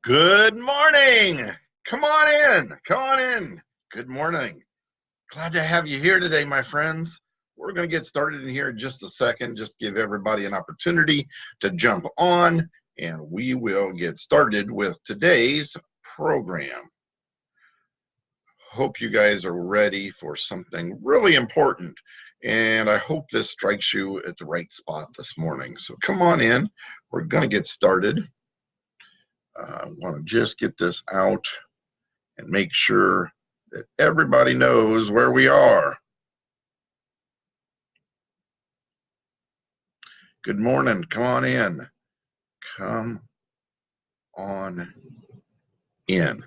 Good morning. Come on in. Come on in. Good morning. Glad to have you here today, my friends. We're going to get started in here in just a second. Just give everybody an opportunity to jump on, and we will get started with today's program. Hope you guys are ready for something really important, and I hope this strikes you at the right spot this morning. So come on in. We're going to get started. I want to just get this out and make sure that everybody knows where we are. Good morning. Come on in. Come on in.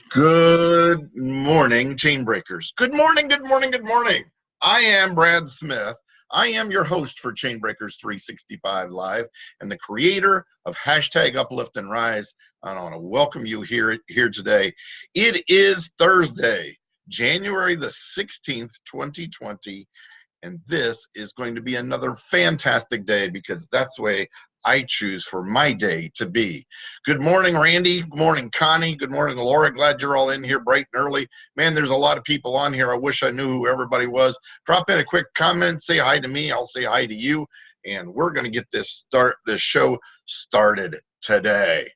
Good morning, chain breakers. Good morning, good morning, good morning. I am Brad Smith. I am your host for Chain Breakers 365 Live and the creator of hashtag Uplift and Rise. I want to welcome you here today. It is Thursday, January the 16th, 2020, and this is going to be another fantastic day because that's the way I choose for my day to be. Good morning, Randy. Good morning, Connie. Good morning, Laura. Glad you're all in here bright and early. Man, there's a lot of people on here. I wish I knew who everybody was. Drop in a quick comment. Say hi to me. I'll say hi to you. And we're going to get this show started today.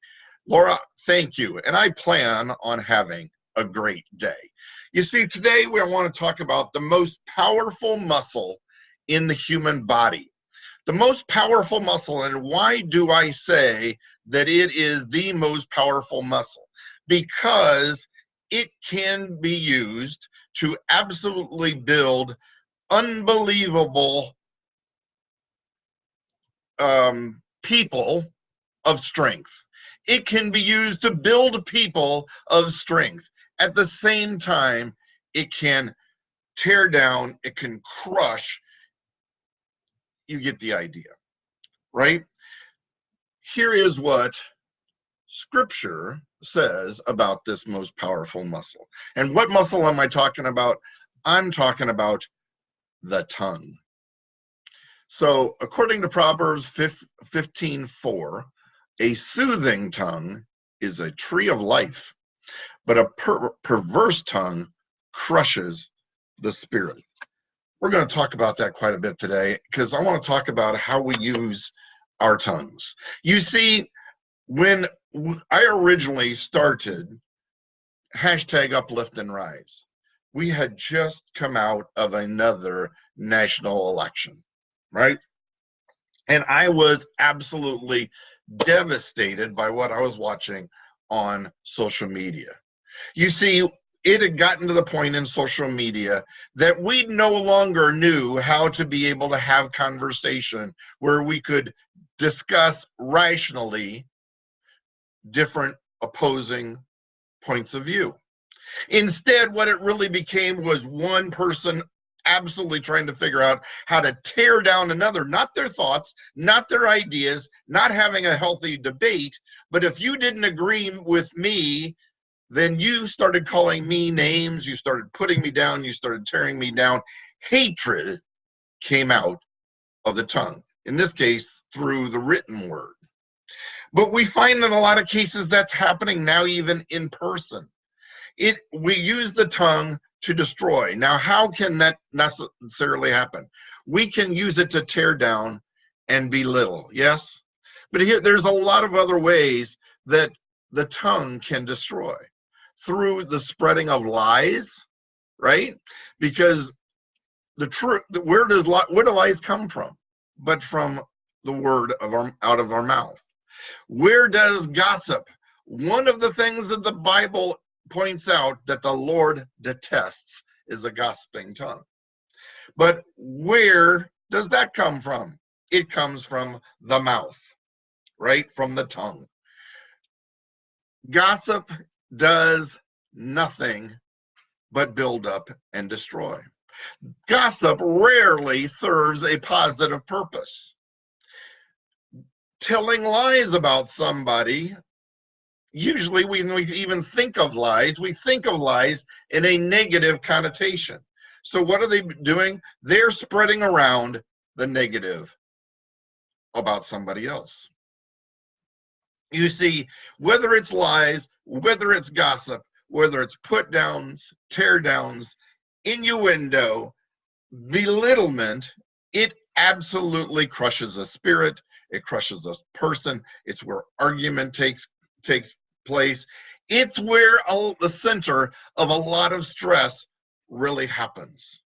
Laura, thank you. And I plan on having a great day. You see, today we want to talk about the most powerful muscle in the human body. The most powerful muscle, and why do I say that it is the most powerful muscle? Because it can be used to absolutely build unbelievable people of strength. It can be used to build people of strength. At the same time, it can tear down, it can crush. You get the idea, right? Here is what Scripture says about this most powerful muscle. And what muscle am I talking about? I'm talking about the tongue. So according to Proverbs 15:4, a soothing tongue is a tree of life, but a perverse tongue crushes the spirit. We're going to talk about that quite a bit today because I want to talk about how we use our tongues. You see, when I originally started hashtag Uplift and Rise, we had just come out of another national election, right? And I was absolutely devastated by what I was watching on social media. You see, it had gotten to the point in social media that we no longer knew how to be able to have conversation where we could discuss rationally different opposing points of view. Instead, what it really became was one person absolutely trying to figure out how to tear down another, not their thoughts, not their ideas, not having a healthy debate, but if you didn't agree with me, then you started calling me names, you started putting me down, you started tearing me down. Hatred came out of the tongue, in this case, through the written word. But we find in a lot of cases that's happening now, even in person. We use the tongue to destroy. Now, how can that necessarily happen? We can use it to tear down and belittle, yes? But here, there's a lot of other ways that the tongue can destroy. Through the spreading of lies, right? Because the truth, where do lies come from? But from the word out of our mouth. Where does gossip? One of the things that the Bible points out that the Lord detests is a gossiping tongue. But where does that come from? It comes from the mouth, right? From the tongue. Gossip does nothing but build up and destroy. Gossip rarely serves a positive purpose. Telling lies about somebody, usually when we even think of lies, we think of lies in a negative connotation. So what are they doing? They're spreading around the negative about somebody else. You see, whether it's lies, whether it's gossip, whether it's put downs, tear downs, innuendo, belittlement, it absolutely crushes a spirit. It crushes a person. It's where argument takes place. It's where the center of a lot of stress really happens.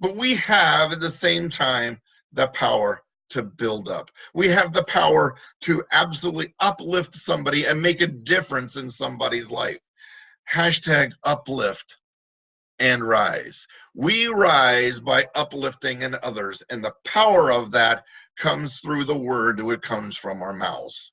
But we have at the same time the power to build up. We have the power to absolutely uplift somebody and make a difference in somebody's life. Hashtag uplift and rise. We rise by uplifting in others, and the power of that comes through the word that comes from our mouths.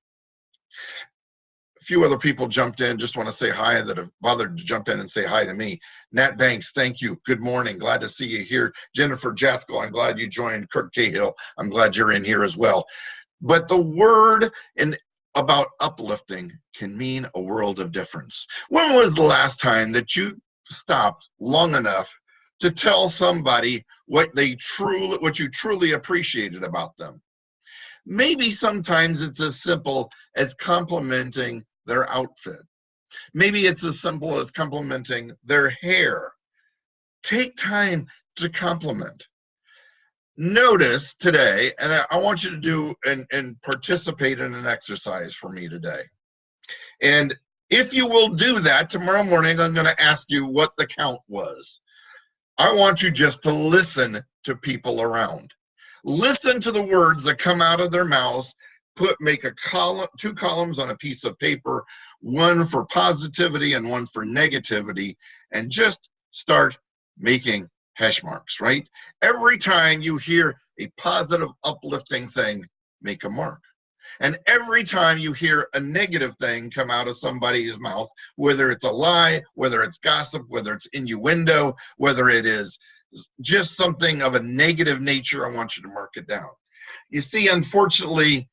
A few other people jumped in. Just want to say hi that have bothered to jump in and say hi to me. Nat Banks, thank you. Good morning. Glad to see you here. Jennifer Jaskell, I'm glad you joined. Kirk Cahill, I'm glad you're in here as well. But the word about uplifting can mean a world of difference. When was the last time that you stopped long enough to tell somebody what you truly appreciated about them? Maybe sometimes it's as simple as complimenting their outfit. Maybe it's as simple as complimenting their hair. Take time to compliment. Notice today, and I want you to do and participate in an exercise for me today. And if you will do that, tomorrow morning I'm going to ask you what the count was. I want you just to listen to people around. Listen to the words that come out of their mouths. Make a column, 2 columns on a piece of paper, one for positivity and one for negativity, and just start making hash marks, right? Every time you hear a positive, uplifting thing, make a mark. And every time you hear a negative thing come out of somebody's mouth, whether it's a lie, whether it's gossip, whether it's innuendo, whether it is just something of a negative nature, I want you to mark it down. You see, unfortunately,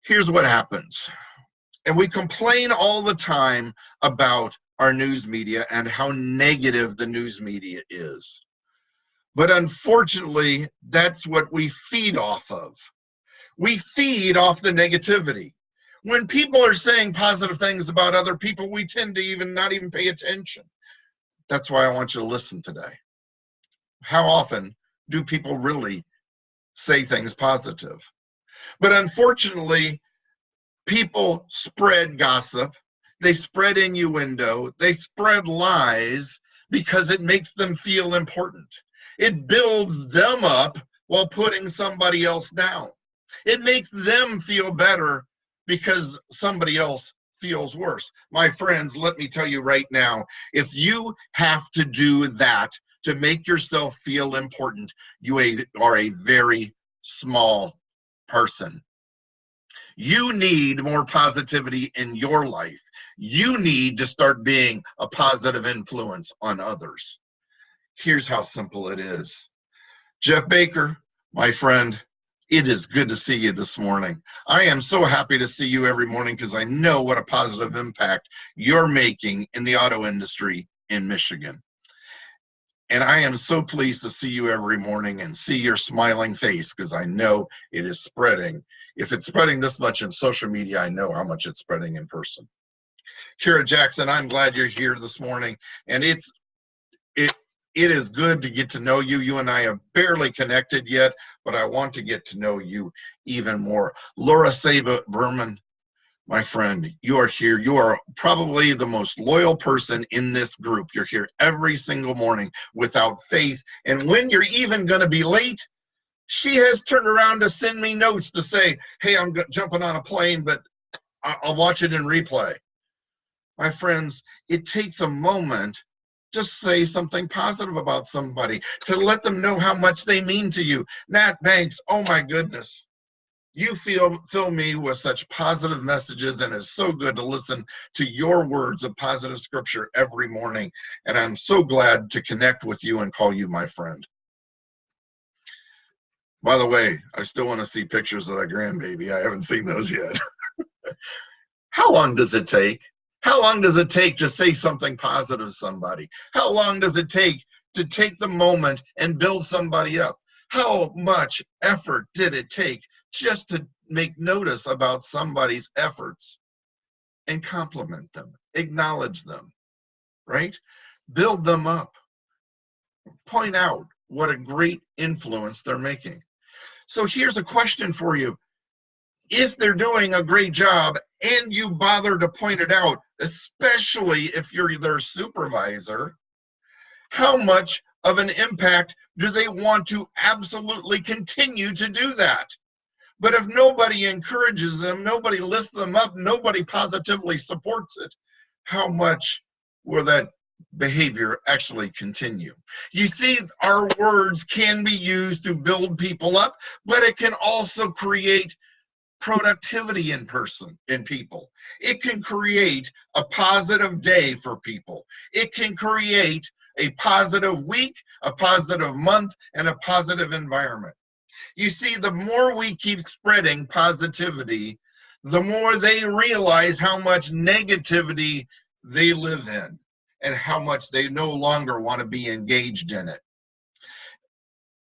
here's what happens. And we complain all the time about our news media and how negative the news media is. But unfortunately, that's what we feed off of. We feed off the negativity. When people are saying positive things about other people, we tend to not even pay attention. That's why I want you to listen today. How often do people really say things positive? But unfortunately, people spread gossip, they spread innuendo, they spread lies because it makes them feel important. It builds them up while putting somebody else down. It makes them feel better because somebody else feels worse. My friends, let me tell you right now, if you have to do that to make yourself feel important, you are a very small person. You need more positivity in your life. You need to start being a positive influence on others. Here's how simple it is. Jeff Baker, my friend, it is good to see you this morning. I am so happy to see you every morning because I know what a positive impact you're making in the auto industry in Michigan. And I am so pleased to see you every morning and see your smiling face because I know it is spreading. If it's spreading this much in social media, I know how much it's spreading in person. Kira Jackson, I'm glad you're here this morning. And it is good to get to know you. You and I have barely connected yet, but I want to get to know you even more. Laura Saba Berman, my friend, you are here. You are probably the most loyal person in this group. You're here every single morning without faith. And when you're even going to be late, she has turned around to send me notes to say, hey, I'm jumping on a plane, but I'll watch it in replay. My friends, it takes a moment to say something positive about somebody, to let them know how much they mean to you. Nat Banks, oh my goodness. You fill me with such positive messages, and it's so good to listen to your words of positive scripture every morning. And I'm so glad to connect with you and call you my friend. By the way, I still want to see pictures of that grandbaby. I haven't seen those yet. How long does it take? How long does it take to say something positive to somebody? How long does it take to take the moment and build somebody up? How much effort did it take just to make notice about somebody's efforts and compliment them, acknowledge them, right? Build them up, point out what a great influence they're making. So here's a question for you. If they're doing a great job and you bother to point it out, especially if you're their supervisor, how much of an impact do they want to absolutely continue to do that? But if nobody encourages them, nobody lifts them up, nobody positively supports it, how much will that behavior actually continue? You see, our words can be used to build people up, but it can also create productivity in people. It can create a positive day for people. It can create a positive week, a positive month, and a positive environment. You see, the more we keep spreading positivity, the more they realize how much negativity they live in and how much they no longer want to be engaged in it.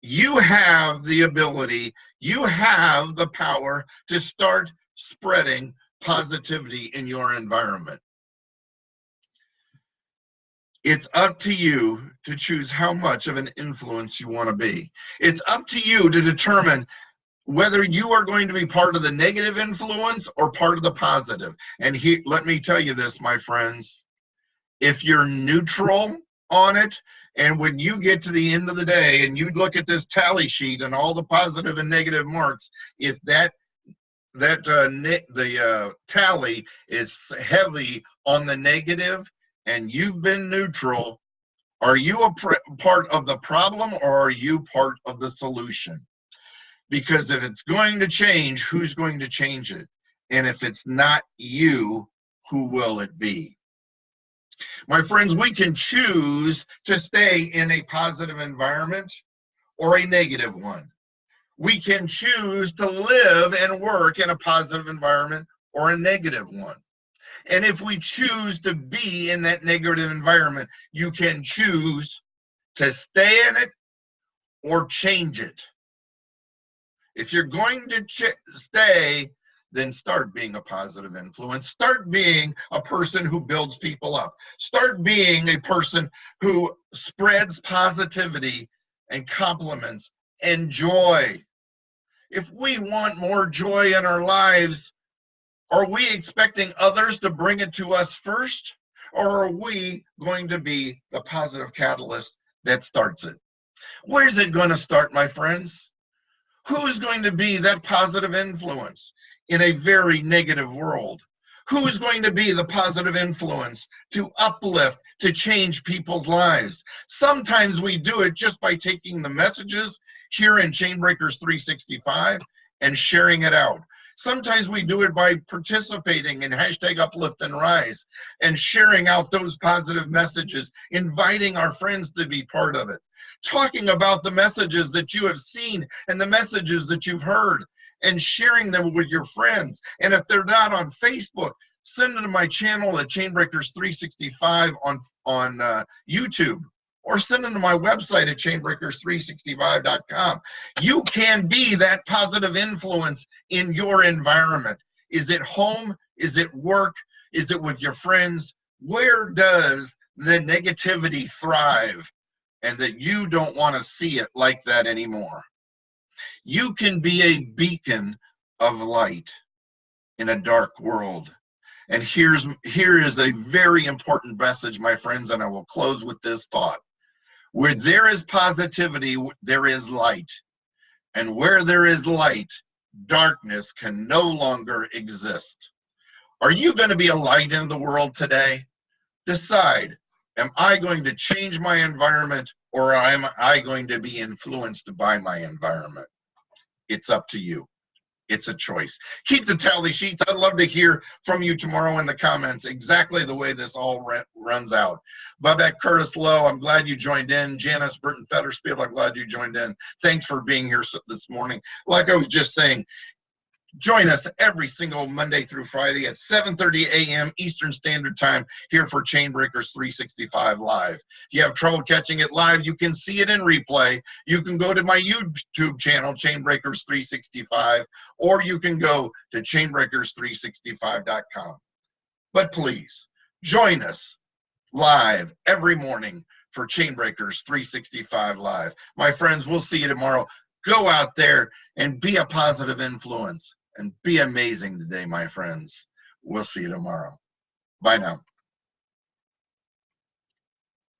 You have the ability, you have the power to start spreading positivity in your environment. It's up to you to choose how much of an influence you want to be. It's up to you to determine whether you are going to be part of the negative influence or part of the positive. And let me tell you this, my friends, if you're neutral on it, and when you get to the end of the day and you look at this tally sheet and all the positive and negative marks, if the tally is heavy on the negative and you've been neutral, are you a part of the problem or are you part of the solution? Because if it's going to change, who's going to change it? And if it's not you, who will it be? My friends, we can choose to stay in a positive environment or a negative one. We can choose to live and work in a positive environment or a negative one. And if we choose to be in that negative environment, you can choose to stay in it or change it. If you're going to stay, then start being a positive influence. Start being a person who builds people up. Start being a person who spreads positivity and compliments and joy. If we want more joy in our lives, are we expecting others to bring it to us first? Or are we going to be the positive catalyst that starts it? Where's it going to start, my friends? Who's going to be that positive influence in a very negative world? Who's going to be the positive influence to uplift, to change people's lives? Sometimes we do it just by taking the messages here in Chainbreakers 365 and sharing it out. Sometimes we do it by participating in hashtag uplift and rise and sharing out those positive messages, inviting our friends to be part of it, talking about the messages that you have seen and the messages that you've heard and sharing them with your friends. And if they're not on Facebook, send them to my channel at Chainbreakers 365 on YouTube, or send them to my website at chainbreakers365.com. You can be that positive influence in your environment. Is it home? Is it work? Is it with your friends? Where does the negativity thrive and that you don't want to see it like that anymore? You can be a beacon of light in a dark world. And here is a very important message, my friends, and I will close with this thought. Where there is positivity, there is light. And where there is light, darkness can no longer exist. Are you going to be a light in the world today? Decide, am I going to change my environment or am I going to be influenced by my environment? It's up to you. It's a choice. Keep the tally sheets. I'd love to hear from you tomorrow in the comments exactly the way this all runs out. Babette Curtis Lowe, I'm glad you joined in. Janice Burton Fetterspiel, I'm glad you joined in. Thanks for being here this morning. Like I was just saying, Join us every single Monday through Friday at 7:30 a.m. Eastern Standard Time here for Chainbreakers 365 Live. If you have trouble catching it live, you can see it in replay. You can go to my YouTube channel, Chainbreakers 365, or you can go to chainbreakers365.com. But please, join us live every morning for Chainbreakers 365 Live. My friends, we'll see you tomorrow. Go out there and be a positive influence and be amazing today, my friends. We'll see you tomorrow. Bye now.